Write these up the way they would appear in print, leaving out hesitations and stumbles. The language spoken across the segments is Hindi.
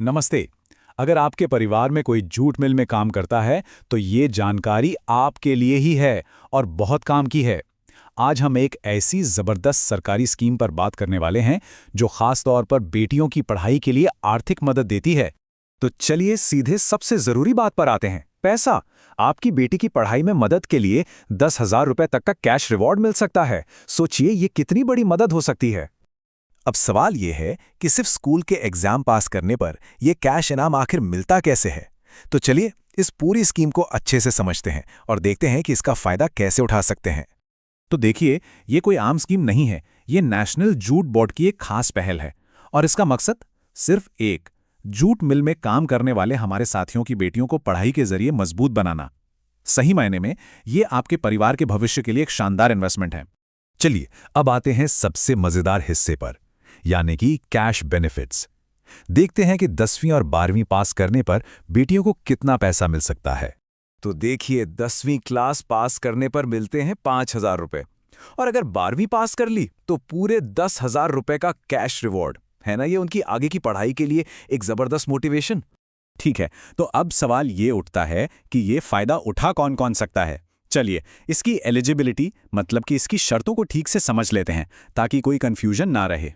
नमस्ते। अगर आपके परिवार में कोई जूट मिल में काम करता है, तो ये जानकारी आपके लिए ही है और बहुत काम की है। आज हम एक ऐसी ज़बरदस्त सरकारी स्कीम पर बात करने वाले हैं, जो खास तौर पर बेटियों की पढ़ाई के लिए आर्थिक मदद देती है। तो चलिए सीधे सबसे ज़रूरी बात पर आते हैं, पैसा। आपकी बेटी की पढ़ाई में मदद के लिए 10,000 रुपए तक का कैश रिवॉर्ड मिल सकता है। सोचिए ये कितनी बड़ी मदद हो सकती है। अब सवाल यह है कि सिर्फ स्कूल के एग्जाम पास करने पर यह कैश इनाम आखिर मिलता कैसे है। तो चलिए इस पूरी स्कीम को अच्छे से समझते हैं और देखते हैं कि इसका फायदा कैसे उठा सकते हैं। तो देखिए, ये कोई आम स्कीम नहीं है, ये नेशनल जूट बोर्ड की एक खास पहल है। और इसका मकसद सिर्फ एक, जूट मिल में काम करने वाले हमारे साथियों की बेटियों को पढ़ाई के जरिए मजबूत बनाना। सही मायने में ये आपके परिवार के भविष्य के लिए एक शानदार इन्वेस्टमेंट है। चलिए अब आते हैं सबसे मजेदार हिस्से पर, यानी कि कैश बेनिफिट्स। देखते हैं कि 10वीं और 12वीं पास करने पर बेटियों को कितना पैसा मिल सकता है। तो देखिए, 10वीं क्लास पास करने पर मिलते हैं 5,000 रुपए, और अगर 12वीं पास कर ली तो पूरे 10,000 रुपए का कैश रिवॉर्ड है ना। ये उनकी आगे की पढ़ाई के लिए एक जबरदस्त मोटिवेशन। ठीक है, तो अब सवाल ये उठता है कि ये फायदा उठा कौन कौन सकता है। चलिए इसकी एलिजिबिलिटी, मतलब कि इसकी शर्तों को ठीक से समझ लेते हैं, ताकि कोई कंफ्यूजन ना रहे।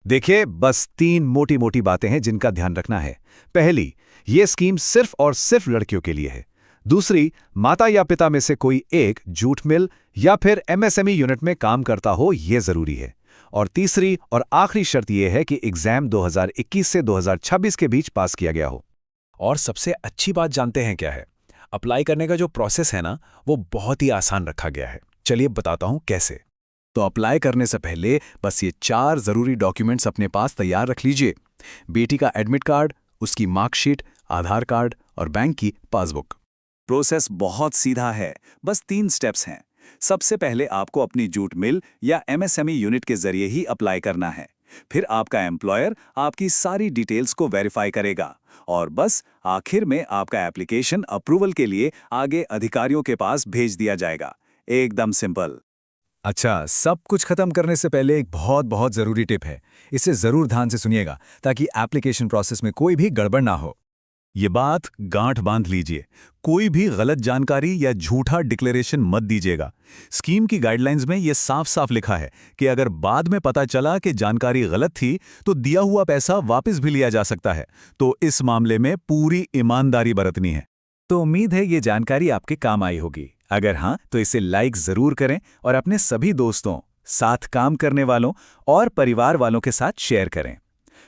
देखिए, बस 3 मोटी मोटी बातें हैं जिनका ध्यान रखना है। पहली, ये स्कीम सिर्फ और सिर्फ लड़कियों के लिए है। दूसरी, माता या पिता में से कोई एक जूट मिल या फिर एमएसएमई यूनिट में काम करता हो, यह जरूरी है। और तीसरी और आखिरी शर्त यह है कि एग्जाम 2021 से 2026 के बीच पास किया गया हो। और सबसे अच्छी बात जानते हैं क्या है? अप्लाई करने का जो प्रोसेस है ना, वो बहुत ही आसान रखा गया है। चलिए बताता हूं कैसे। तो अप्लाई करने से पहले बस ये 4 जरूरी डॉक्यूमेंट्स अपने पास तैयार रख लीजिए। बेटी का एडमिट कार्ड, उसकी मार्कशीट, आधार कार्ड और बैंक की पासबुक। प्रोसेस बहुत सीधा है, बस 3 स्टेप्स हैं। सबसे पहले आपको अपनी जूट मिल या एमएसएमई यूनिट के जरिए ही अप्लाई करना है। फिर आपका एम्प्लॉयर आपकी सारी डिटेल्स को वेरीफाई करेगा, और बस आखिर में आपका एप्लीकेशन अप्रूवल के लिए आगे अधिकारियों के पास भेज दिया जाएगा। एकदम सिंपल। अच्छा, सब कुछ खत्म करने से पहले एक बहुत बहुत जरूरी टिप है। इसे जरूर ध्यान से सुनिएगा ताकि एप्लीकेशन प्रोसेस में कोई भी गड़बड़ ना हो। ये बात गांठ बांध लीजिए, कोई भी गलत जानकारी या झूठा डिक्लेरेशन मत दीजिएगा। स्कीम की गाइडलाइंस में यह साफ साफ लिखा है कि अगर बाद में पता चला कि जानकारी गलत थी, तो दिया हुआ पैसा वापस भी लिया जा सकता है। तो इस मामले में पूरी ईमानदारी बरतनी है। तो उम्मीद है ये जानकारी आपके काम आई होगी। अगर हाँ, तो इसे लाइक जरूर करें और अपने सभी दोस्तों, साथ काम करने वालों और परिवार वालों के साथ शेयर करें,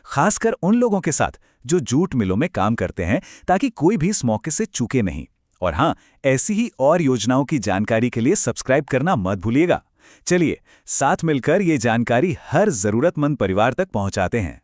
खासकर उन लोगों के साथ जो जूट मिलों में काम करते हैं, ताकि कोई भी इस मौके से चूके नहीं। और हाँ, ऐसी ही और योजनाओं की जानकारी के लिए सब्सक्राइब करना मत भूलिएगा। चलिए साथ मिलकर ये जानकारी हर जरूरतमंद परिवार तक पहुंचाते हैं।